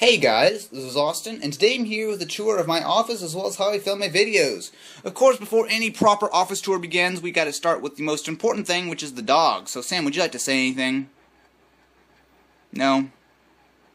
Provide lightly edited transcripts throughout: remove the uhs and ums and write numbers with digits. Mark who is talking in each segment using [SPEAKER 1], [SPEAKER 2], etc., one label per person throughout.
[SPEAKER 1] Hey guys, this is Austin, and today I'm here with a tour of my office as well as how I film my videos. Of course, before any proper office tour begins, we gotta start with the most important thing, which is the dog. So Sam, would you like to say anything? No?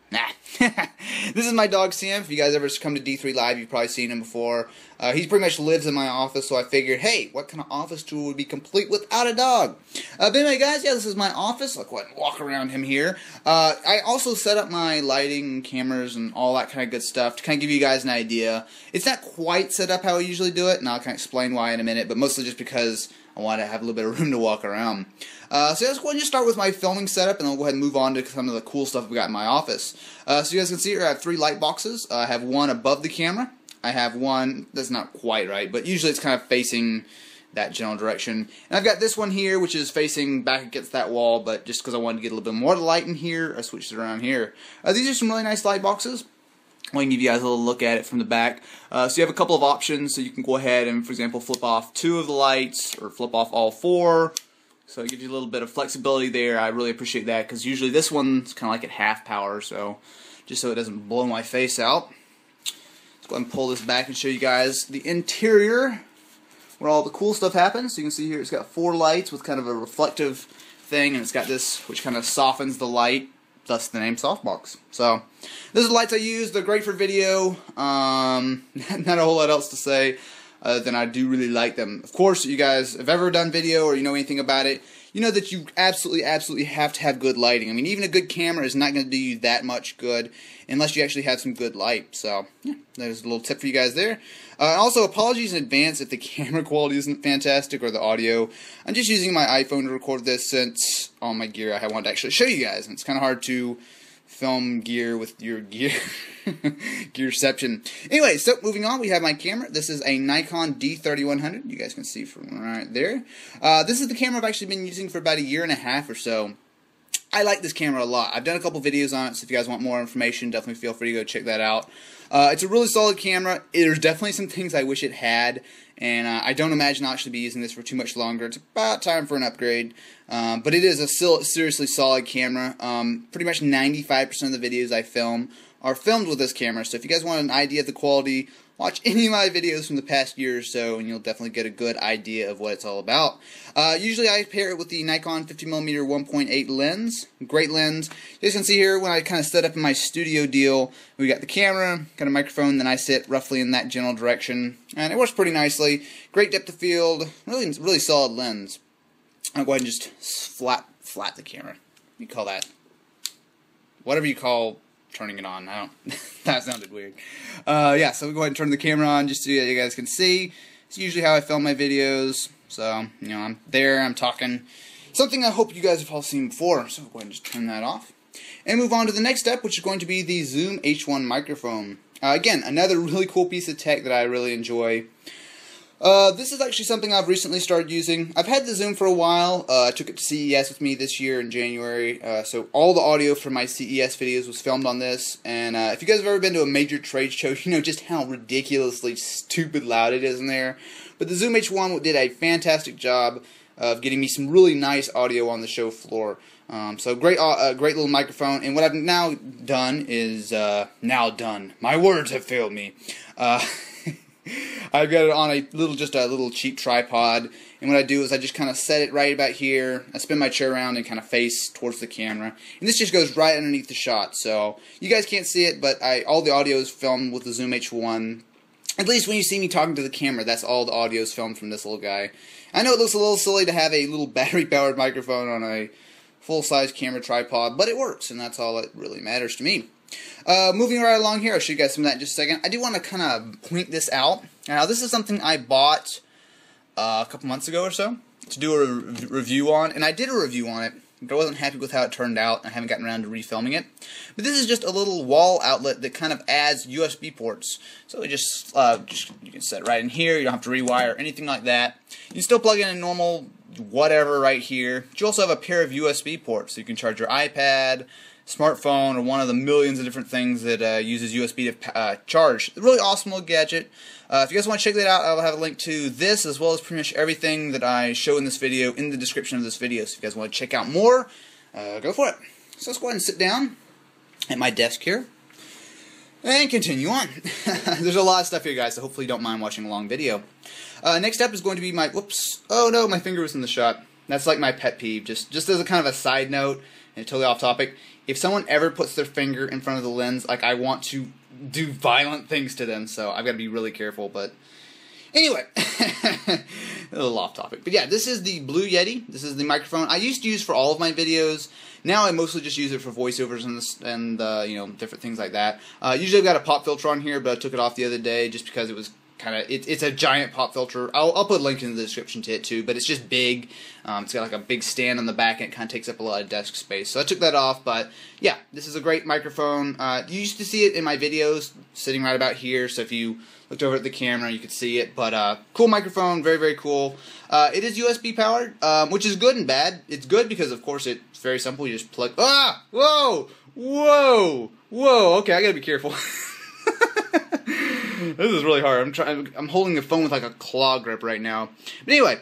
[SPEAKER 1] Nah. This is my dog Sam. If you guys ever come to D3 Live, you've probably seen him before. He pretty much lives in my office, so I figured, hey, what kind of office tour would be complete without a dog? But anyway, guys, yeah, this is my office. I'll go ahead and walk around him here. I also set up my lighting, cameras, and all that kind of good stuff to kind of give you guys an idea. It's not quite set up how I usually do it, and I'll kind of explain why in a minute, but mostly just because I want to have a little bit of room to walk around. So let's go ahead and just start with my filming setup, and then we'll go ahead and move on to some of the cool stuff we got in my office. So you guys can see here I have 3 light boxes. I have one above the camera. I have one that's not quite right, but usually it's kind of facing that general direction. And I've got this one here, which is facing back against that wall, but just because I wanted to get a little bit more light in here, I switched it around here. These are some really nice light boxes. I can give you guys a little look at it from the back. So you have a couple of options, so you can go ahead and, for example, flip off 2 of the lights, or flip off all 4. So it gives you a little bit of flexibility there. I really appreciate that, because usually this one's kind of like at half power, so just so it doesn't blow my face out. Let's go ahead and pull this back and show you guys the interior, where all the cool stuff happens. So you can see here it's got 4 lights with kind of a reflective thing, and it's got this which kind of softens the light, thus the name Softbox. So those are the lights I use. They're great for video. Not a whole lot else to say other than I do really like them. Of course, you guys have ever done video or you know anything about it, you know that you absolutely have to have good lighting. I mean, even a good camera is not going to do you that much good unless you actually have some good light. So, yeah, there's a little tip for you guys there. Also, apologies in advance if the camera quality isn't fantastic or the audio. I'm just using my iPhone to record this since all my gear I wanted to actually show you guys. And it's kind of hard to film gear with your gear gearception. Anyway, so moving on, we have my camera. This is a Nikon D3100. You guys can see from right there. This is the camera I've actually been using for about a year and a half or so. I like this camera a lot. I've done a couple videos on it, so if you guys want more information, definitely feel free to go check that out. It's a really solid camera. There's definitely some things I wish it had, and I don't imagine I'll actually be using this for too much longer. It's about time for an upgrade, but it is a seriously solid camera. Pretty much 95% of the videos I film are filmed with this camera, so if you guys want an idea of the quality, watch any of my videos from the past year or so, and you'll definitely get a good idea of what it's all about. Usually I pair it with the Nikon 50mm 1.8 lens. Great lens. You guys can see here when I kind of set up in my studio deal, we got the camera, got a microphone, then I sit roughly in that general direction, and it works pretty nicely. Great depth of field, really solid lens. I'll go ahead and just flat the camera. What do you call that? Whatever you call turning it on. That sounded weird. Yeah, so we'll go ahead and turn the camera on just so you guys can see. It's usually how I film my videos. So, you know, I'm there, I'm talking. Something I hope you guys have all seen before. So we'll go ahead and just turn that off. And move on to the next step, which is going to be the Zoom H1 microphone. Again, another really cool piece of tech that I really enjoy. This is actually something I've recently started using. I've had the Zoom for a while. I took it to CES with me this year in January. So all the audio from my CES videos was filmed on this. And if you guys have ever been to a major trade show, you know just how ridiculously stupid loud it is in there. But the Zoom H1 did a fantastic job of getting me some really nice audio on the show floor. So great little microphone. And what I've now done is my words have failed me. I've got it on just a little cheap tripod, and what I do is I just kind of set it right about here. I spin my chair around and kind of face towards the camera, and this just goes right underneath the shot. So you guys can't see it, but all the audio is filmed with the Zoom H1. At least when you see me talking to the camera, that's all the audio is filmed from this little guy. I know it looks a little silly to have a little battery-powered microphone on a full-size camera tripod, but it works, and that's all that really matters to me. Moving right along here, I'll show you guys some of that in just a second. I do want to kind of point this out. Now, this is something I bought a couple months ago or so to do a review on, and I did a review on it, but I wasn't happy with how it turned out, and I haven't gotten around to refilming it. But this is just a little wall outlet that kind of adds USB ports. So it just you can set it right in here. You don't have to rewire or anything like that. You can still plug in a normal whatever right here. But you also have a pair of USB ports, so you can charge your iPad, smartphone, or one of the millions of different things that uses USB to charge. A really awesome little gadget. If you guys want to check that out, I'll have a link to this as well as pretty much everything that I show in this video in the description of this video. So if you guys want to check out more, go for it. So let's go ahead and sit down at my desk here. And continue on. There's a lot of stuff here, guys, so hopefully you don't mind watching a long video. Next up is going to be my, whoops, oh no, my finger was in the shot. That's like my pet peeve. Just as a kind of a side note, and totally off topic, if someone ever puts their finger in front of the lens, like, I want to do violent things to them, so I've got to be really careful, but anyway, a little off topic. But yeah, this is the Blue Yeti. This is the microphone I used to use for all of my videos. Now I mostly just use it for voiceovers and you know, different things like that. Usually I've got a pop filter on here, but I took it off the other day just because it was kind of, it's a giant pop filter. I'll put a link in the description to it too, but it's just big. It's got like a big stand on the back and it kind of takes up a lot of desk space. So I took that off, but yeah, this is a great microphone. You used to see it in my videos sitting right about here, so if you looked over at the camera you could see it, but cool microphone, very, very cool. It is USB powered, which is good and bad. It's good because of course it's very simple. You just plug, whoa, okay, I gotta be careful. This is really hard. I'm holding the phone with like a claw grip right now. But anyway,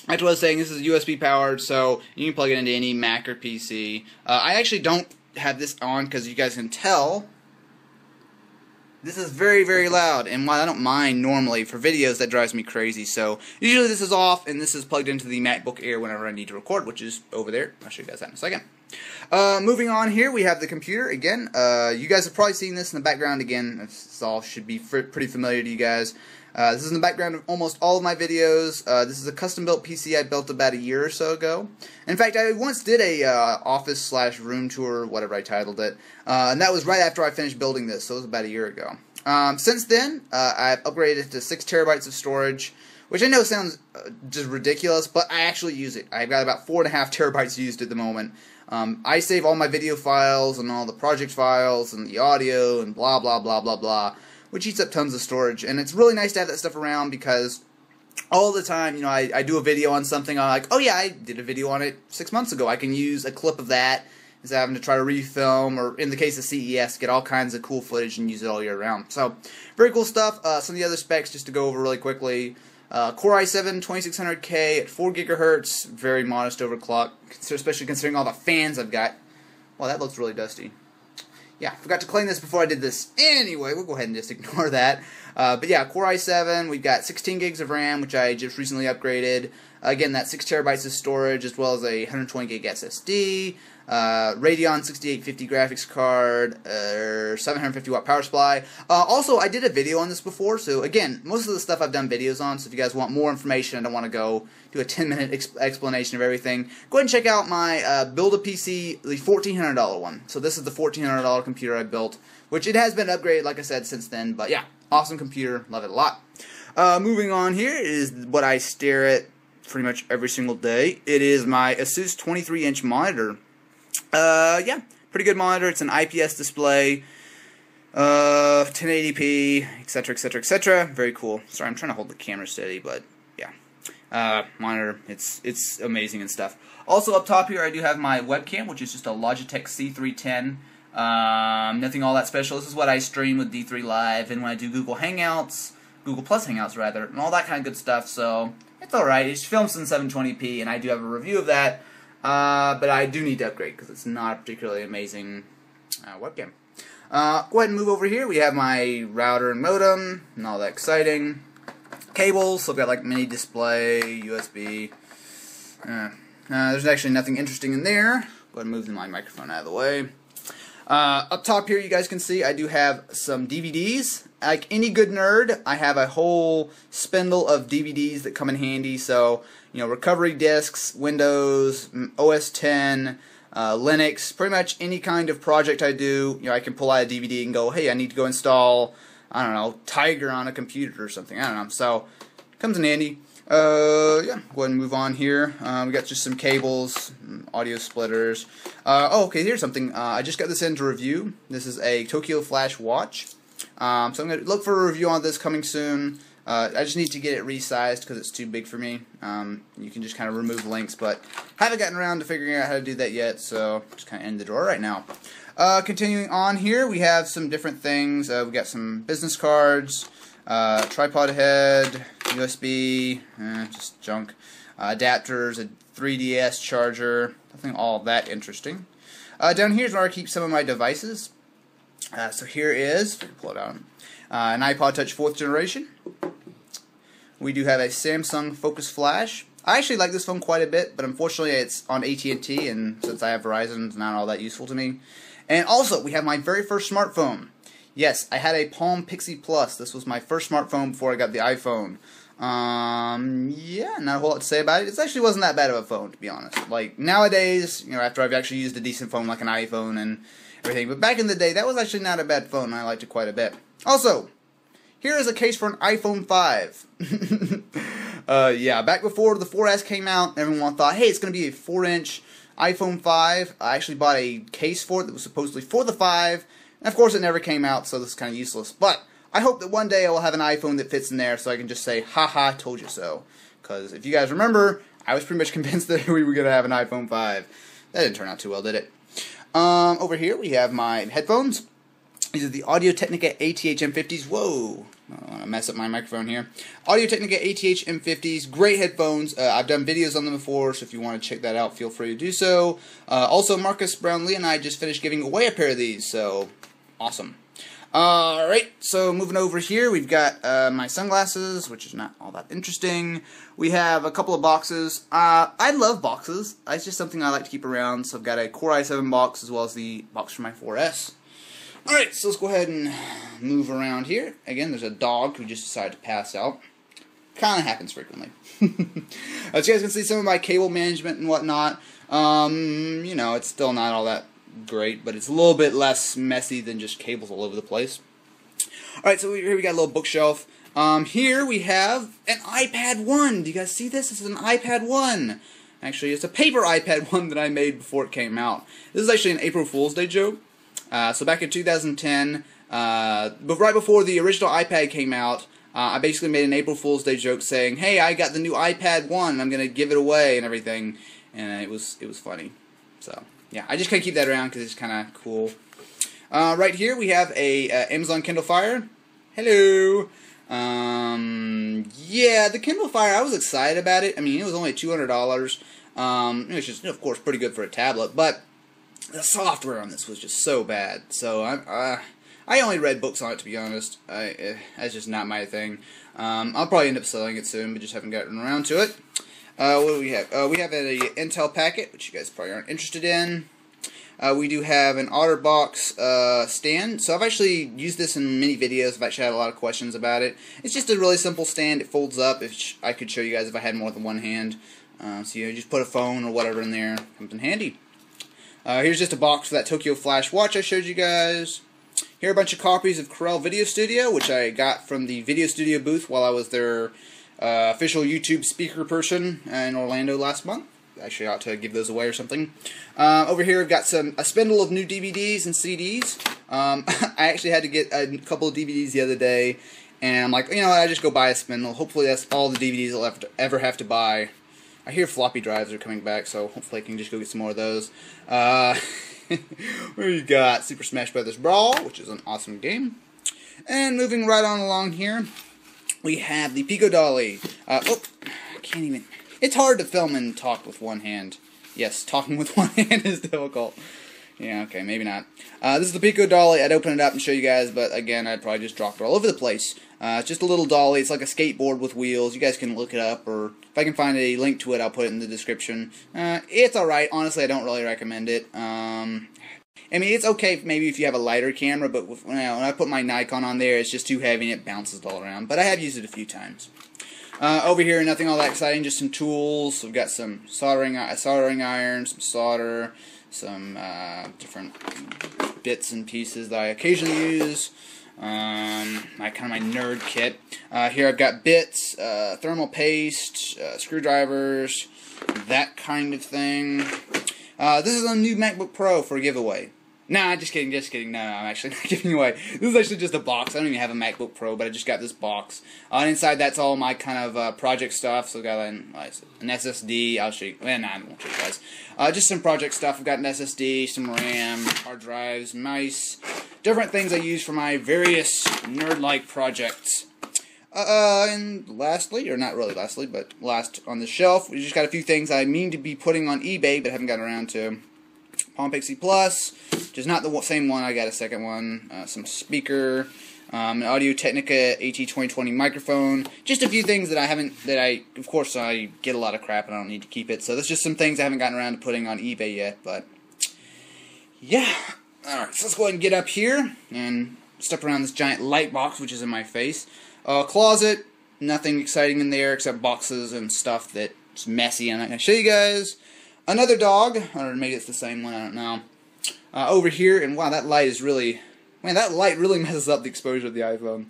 [SPEAKER 1] that's what I was saying. This is USB powered, so you can plug it into any Mac or PC. I actually don't have this on because you guys can tell this is very, very loud, and while I don't mind normally, for videos that drives me crazy, so usually this is off, and this is plugged into the Macbook Air whenever I need to record, which is over there. I'll show you guys that in a second. Moving on here, we have the computer again. You guys have probably seen this in the background again. This all should be pretty familiar to you guys. This is in the background of almost all of my videos. This is a custom-built PC I built about a year or so ago. In fact, I once did a office/room tour, whatever I titled it, and that was right after I finished building this, so it was about a year ago. Since then, I've upgraded to 6 terabytes of storage, which I know sounds just ridiculous, but I actually use it. I've got about 4.5 terabytes used at the moment. I save all my video files and all the project files and the audio and blah, blah, blah, blah, blah, which eats up tons of storage, and it's really nice to have that stuff around because all the time, you know, I do a video on something, I'm like, oh yeah, I did a video on it 6 months ago. I can use a clip of that instead of having to try to refilm, or in the case of CES, get all kinds of cool footage and use it all year round. So, very cool stuff. Some of the other specs, just to go over really quickly. Core i7 2600K at 4 gigahertz, very modest overclock, especially considering all the fans I've got. Wow, that looks really dusty. Yeah, forgot to clean this before I did this. Anyway, we'll go ahead and just ignore that. But yeah, Core i7, we've got 16 gigs of RAM, which I just recently upgraded. Again, that's 6 terabytes of storage, as well as a 120 gig SSD. Radeon 6850 graphics card, 750 watt power supply. Also, I did a video on this before, so again, most of the stuff I've done videos on, so if you guys want more information, I don't want to go do a 10-minute explanation of everything, go ahead and check out my Build a PC, the $1,400 one. So this is the $1,400 computer I built, which it has been upgraded, like I said, since then, but yeah, awesome computer, love it a lot. Moving on here is what I stare at pretty much every single day. It is my Asus 23-inch monitor. Yeah, pretty good monitor. It's an IPS display, 1080p, etc., etc., etc. Very cool. Sorry, I'm trying to hold the camera steady, but yeah, monitor. It's amazing and stuff. Also up top here, I do have my webcam, which is just a Logitech C310. Nothing all that special. This is what I stream with D3 Live, and when I do Google Hangouts, Google Plus Hangouts rather, and all that kind of good stuff. So it's all right. It films in 720p, and I do have a review of that. But I do need to upgrade because it's not a particularly amazing webcam. Go ahead and move over here. We have my router and modem, and all that exciting. Cables, so I've got like mini display, USB. There's actually nothing interesting in there. Go ahead and move my microphone out of the way. Up top here, you guys can see I do have some DVDs. Like any good nerd, I have a whole spindle of DVDs that come in handy. So, you know, recovery discs, Windows, OS X, Linux, pretty much any kind of project I do, you know, I can pull out a DVD and go, hey, I need to go install, I don't know, Tiger on a computer or something. I don't know. So, it comes in handy. Yeah, go ahead and move on here. We got just some cables, audio splitters. Oh, okay, here's something. I just got this in to review. This is a Tokyo Flash watch. So I'm going to look for a review on this coming soon. I just need to get it resized because it's too big for me. You can just kind of remove links, but haven't gotten around to figuring out how to do that yet, so just kind of in the drawer right now. Continuing on here, we have some different things. We got some business cards, tripod head, USB, just junk, adapters, a 3DS charger, nothing all that interesting. Down here is where I keep some of my devices. So here is, if I can pull it out, an iPod Touch 4th generation. We do have a Samsung Focus Flash. I actually like this phone quite a bit, but unfortunately it's on AT&T, and since I have Verizon, it's not all that useful to me. And also, we have my very first smartphone. Yes, I had a Palm Pixi Plus. This was my first smartphone before I got the iPhone. Yeah, not a whole lot to say about it. It actually wasn't that bad of a phone, to be honest. Like, nowadays, you know, after I've actually used a decent phone like an iPhone and everything, but back in the day, that was actually not a bad phone, and I liked it quite a bit. Also, here is a case for an iPhone 5. Yeah, back before the 4S came out, everyone thought, hey, it's going to be a 4-inch iPhone 5. I actually bought a case for it that was supposedly for the 5, and of course it never came out, so this is kind of useless. But I hope that one day I will have an iPhone that fits in there so I can just say, haha, told you so. Because if you guys remember, I was pretty much convinced that we were going to have an iPhone 5. That didn't turn out too well, did it? Over here we have my headphones. These are the Audio-Technica ATH M50s. Whoa, I don't want to mess up my microphone here. Audio-Technica ATH M50s, great headphones. I've done videos on them before, so if you want to check that out, feel free to do so. Also, Marcus Brownlee and I just finished giving away a pair of these, so awesome. Alright, so moving over here, we've got my sunglasses, which is not all that interesting. We have a couple of boxes. I love boxes. It's just something I like to keep around, so I've got a Core i7 box as well as the box for my 4S. Alright, so let's go ahead and move around here. Again, there's a dog who just decided to pass out. Kind of happens frequently. As you guys can see, some of my cable management and whatnot, you know, it's still not all that great, but it's a little bit less messy than just cables all over the place. Alright, so here we got a little bookshelf. Here we have an iPad 1. Do you guys see this? This is an iPad 1. Actually, it's a paper iPad 1 that I made before it came out. This is actually an April Fool's Day joke. So back in 2010, but right before the original iPad came out, I basically made an April Fool's Day joke saying, "Hey, I got the new iPad 1, and I'm gonna give it away and everything," and it was funny. So yeah, I just kind of keep that around because it's kind of cool. Right here we have a Amazon Kindle Fire. Hello. Yeah, the Kindle Fire. I was excited about it. I mean, it was only $200. Which is of course pretty good for a tablet, but the software on this was just so bad. So I only read books on it, to be honest. That's just not my thing. I'll probably end up selling it soon, but just haven't gotten around to it. What do we have? We have an Intel packet, which you guys probably aren't interested in. We do have an OtterBox stand. So I've actually used this in many videos. I've actually had a lot of questions about it. It's just a really simple stand. It folds up. I could show you guys if I had more than one hand. So you just put a phone or whatever in there. Comes in handy. Here's just a box for that Tokyo Flash watch I showed you guys. Here are a bunch of copies of Corel Video Studio, which I got from the Video Studio booth while I was their official YouTube speaker person in Orlando last month. Actually, I ought to give those away or something. Over here, I've got a spindle of new DVDs and CDs. I actually had to get a couple of DVDs the other day, and I'm like, you know what, I just go buy a spindle. Hopefully that's all the DVDs I'll ever have to buy. I hear floppy drives are coming back, so hopefully I can just go get some more of those. We got Super Smash Bros. Brawl, which is an awesome game. And moving right on along here, we have the Pico Dali. Oh, I can't even... It's hard to film and talk with one hand. Yes, talking with one hand is difficult. Yeah, okay, maybe not. This is the Pico Dali. I'd open it up and show you guys, but again, I'd probably just drop it all over the place. It's just a little dolly. It's like a skateboard with wheels. You guys can look it up, or if I can find a link to it, I'll put it in the description. It's alright. Honestly, I don't really recommend it. I mean, it's okay maybe if you have a lighter camera, but when I put my Nikon on there, it's just too heavy and it bounces all around. But I have used it a few times. Over here, nothing all that exciting, just some tools. We've got some soldering iron, some solder, some different bits and pieces that I occasionally use. My nerd kit. Here I've got bits, thermal paste, screwdrivers, that kind of thing. This is a new MacBook Pro for a giveaway. Nah, just kidding. No, I'm actually not giving away. This is actually just a box. I don't even have a MacBook Pro, but I just got this box. And inside that's all my kind of project stuff. So I've got an SSD. I'll show you. Well, nah, I won't show you guys. Just some project stuff. I've got an SSD, some RAM, hard drives, mice, different things I use for my various nerd-like projects. And lastly, or not really lastly, but last on the shelf, we just got a few things I mean to be putting on eBay, but haven't gotten around to. Palm Pixi Plus, which is not the same one. I got a second one. Some speaker, an Audio Technica AT2020 microphone. Just a few things that of course, I get a lot of crap and I don't need to keep it. So that's just some things I haven't gotten around to putting on eBay yet. But yeah. Alright, so let's go ahead and get up here and step around this giant light box, which is in my face. Closet, nothing exciting in there except boxes and stuff that's messy. I'm not going to show you guys. Another dog, or maybe it's the same one, I don't know. Over here, and wow, that light is really... Man, that light really messes up the exposure of the iPhone.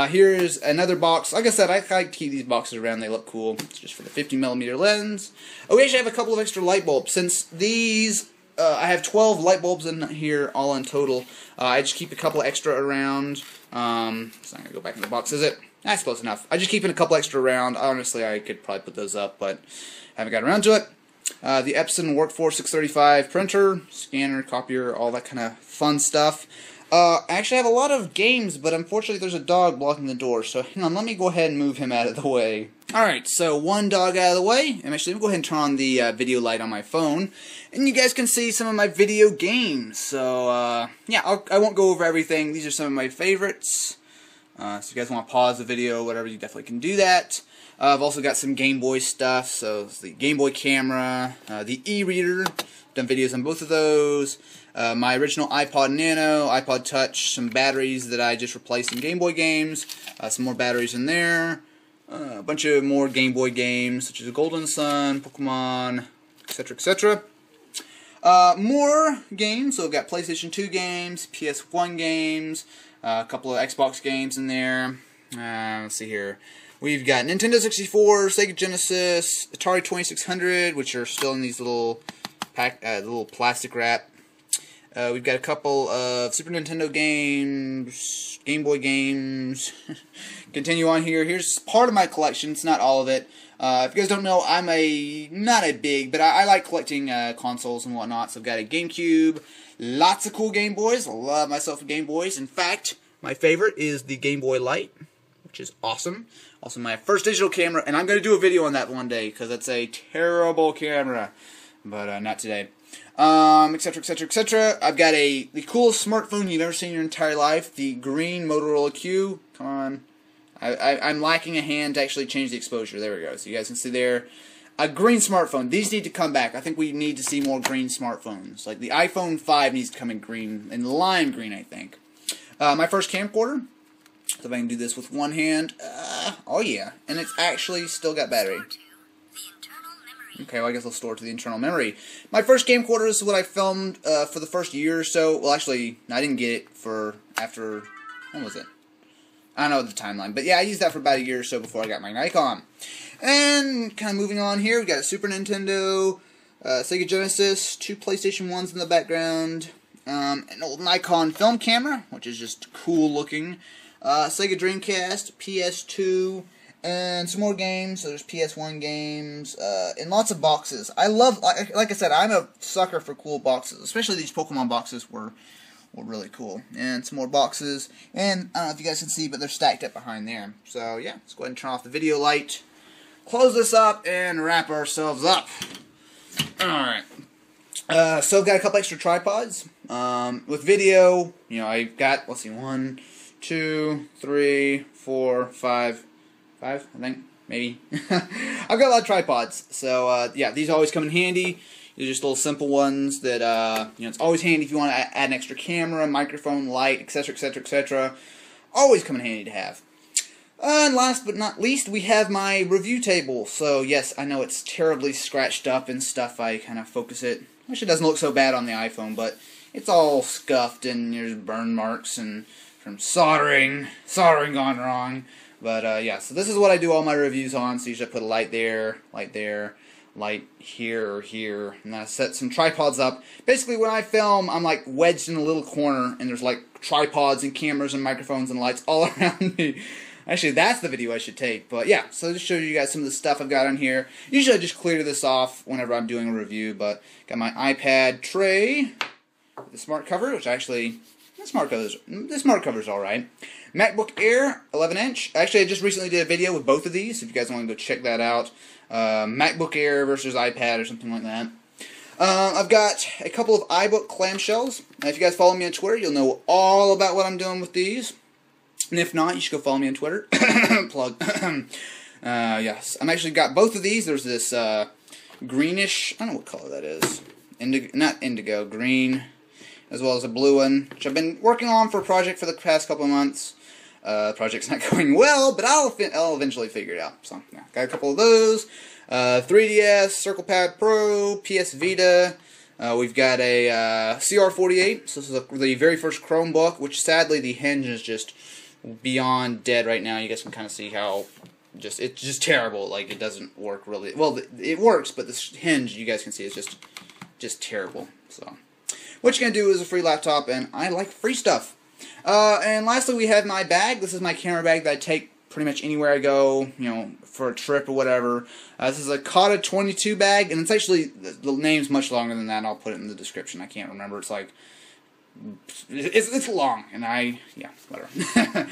[SPEAKER 1] Here's another box. Like I said, I like to keep these boxes around. They look cool. It's just for the 50mm lens. Oh, we actually have a couple of extra light bulbs. Since these, I have 12 light bulbs in here, all in total. I just keep a couple extra around. It's not going to go back in the box, is it? That's close enough. I just keep a couple extra around. Honestly, I could probably put those up, but haven't got around to it. The Epson Workforce 635 printer, scanner, copier, all that kind of fun stuff. I actually have a lot of games, but unfortunately there's a dog blocking the door, so hang on, let me go ahead and move him out of the way. Alright, so one dog out of the way, and actually let me go ahead and turn on the video light on my phone, and you guys can see some of my video games. So, yeah, I won't go over everything. These are some of my favorites. So if you guys want to pause the video, whatever, you definitely can do that. I've also got some Game Boy stuff, so it's the Game Boy camera, the e-reader, done videos on both of those, my original iPod Nano, iPod Touch, some batteries that I just replaced in Game Boy games, some more batteries in there, a bunch of more Game Boy games, such as Golden Sun, Pokemon, etc., etc. More games, so I've got PlayStation 2 games, PS1 games, a couple of Xbox games in there. Let's see here. We've got Nintendo 64, Sega Genesis, Atari 2600, which are still in these little little plastic wrap. We've got a couple of Super Nintendo games, Game Boy games. Continue on here. Here's part of my collection. It's not all of it. If you guys don't know, I'm not a big, but I like collecting consoles and whatnot. So I've got a GameCube, lots of cool Game Boys. I love myself with Game Boys. In fact, my favorite is the Game Boy Light, which is awesome. Also my first digital camera, and I'm going to do a video on that one day, because it's a terrible camera. But not today. Etc, etc, etc. I've got the coolest smartphone you've ever seen in your entire life, the green Motorola Q. Come on. I'm lacking a hand to actually change the exposure. There we go. So you guys can see there. A green smartphone. These need to come back. I think we need to see more green smartphones. Like the iPhone 5 needs to come in green, in lime green, I think. My first camcorder. So if I can do this with one hand. Oh yeah. And it's actually still got battery. Okay, well I guess I'll store it to the internal memory. My first camcorder is what I filmed for the first year or so. Well, actually, I didn't get it for after, when was it? I don't know the timeline. But yeah, I used that for about a year or so before I got my Nikon. And kind of moving on here, we got a Super Nintendo, Sega Genesis, 2 PlayStation 1s in the background, an old Nikon film camera, which is just cool looking, Sega Dreamcast, PS2, and some more games. So there's PS1 games, and lots of boxes. I love, like I said, I'm a sucker for cool boxes, especially these Pokemon boxes were really cool. And some more boxes, and I don't know if you guys can see, but they're stacked up behind there. So yeah, let's go ahead and turn off the video light, close this up, and wrap ourselves up. Alright. So I've got a couple extra tripods. With video, you know, I've got, let's see, 1, 2, 3, 4, 5, I think, maybe. I've got a lot of tripods, so yeah, these always come in handy. They're just little simple ones that, you know, it's always handy if you want to add an extra camera, microphone, light, etc., etc., etc. Always come in handy to have. And last but not least, we have my review table. So yes, I know it's terribly scratched up and stuff. I kind of focus it. Wish it doesn't look so bad on the iPhone, but it's all scuffed and there's burn marks and from soldering gone wrong. But yeah, so this is what I do all my reviews on. So usually I put a light there, light here or here, and I set some tripods up. Basically, when I film, I'm like wedged in a little corner, and there's like tripods and cameras and microphones and lights all around me. Actually, that's the video I should take. But yeah, so just show you guys some of the stuff I've got on here. Usually I just clear this off whenever I'm doing a review, but got my iPad tray, the smart cover, which actually, the smart cover's alright. MacBook Air, 11-inch. Actually, I just recently did a video with both of these, if you guys want to go check that out. MacBook Air versus iPad or something like that. I've got a couple of iBook clamshells. Now, if you guys follow me on Twitter, you'll know all about what I'm doing with these. And if not, you should go follow me on Twitter. Plug. Yes, I'm actually got both of these. There's this greenish, I don't know what color that is. Not indigo, green, as well as a blue one, which I've been working on for a project for the past couple of months. The project's not going well, but I'll eventually figure it out. So, yeah, got a couple of those. 3DS, Circle Pad Pro, PS Vita. We've got a CR48. So this is the very first Chromebook, which sadly the hinge is just beyond dead right now. You guys can kind of see how it's just terrible. Like, it doesn't work really well. It works, but this hinge, you guys can see, is just terrible. So what you're gonna do is a free laptop, and I like free stuff. And lastly, we have my bag. This is my camera bag that I take pretty much anywhere I go, you know, for a trip or whatever. This is a Kata 22 bag, and it's actually, the name's much longer than that. I'll put it in the description. I can't remember. It's like, it's long, and yeah, whatever.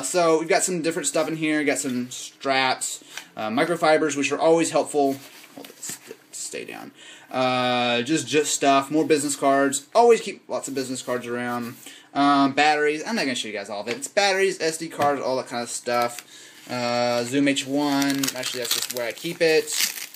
[SPEAKER 1] So we've got some different stuff in here. We've got some straps, microfibers, which are always helpful. Hold it, stay down. Just stuff, more business cards. Always keep lots of business cards around. Batteries. I'm not going to show you guys all of it. It's batteries, SD cards, all that kind of stuff. Zoom H1. Actually, that's just where I keep it.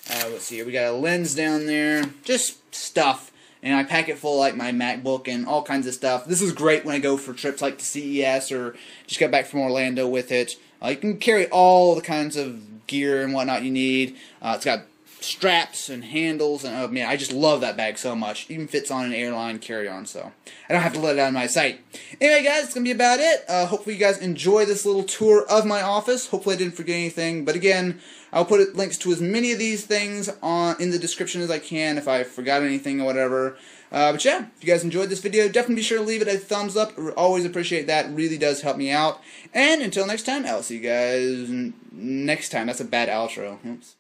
[SPEAKER 1] Let's see here. We got a lens down there. Just stuff. And I pack it full of, like, my MacBook and all kinds of stuff. This is great when I go for trips like to CES or just got back from Orlando with it. You can carry all the kinds of gear and whatnot you need. It's got straps and handles, and oh man, I just love that bag so much. Even fits on an airline carry-on, so I don't have to let it out of my sight. Anyway, guys, it's gonna be about it. Hopefully you guys enjoy this little tour of my office. Hopefully I didn't forget anything, but again, I'll put links to as many of these things in the description as I can if I forgot anything or whatever. But yeah, if you guys enjoyed this video, definitely be sure to leave it a thumbs up. I always appreciate that. It really does help me out. And until next time, I'll see you guys next time. That's a bad outro. Oops.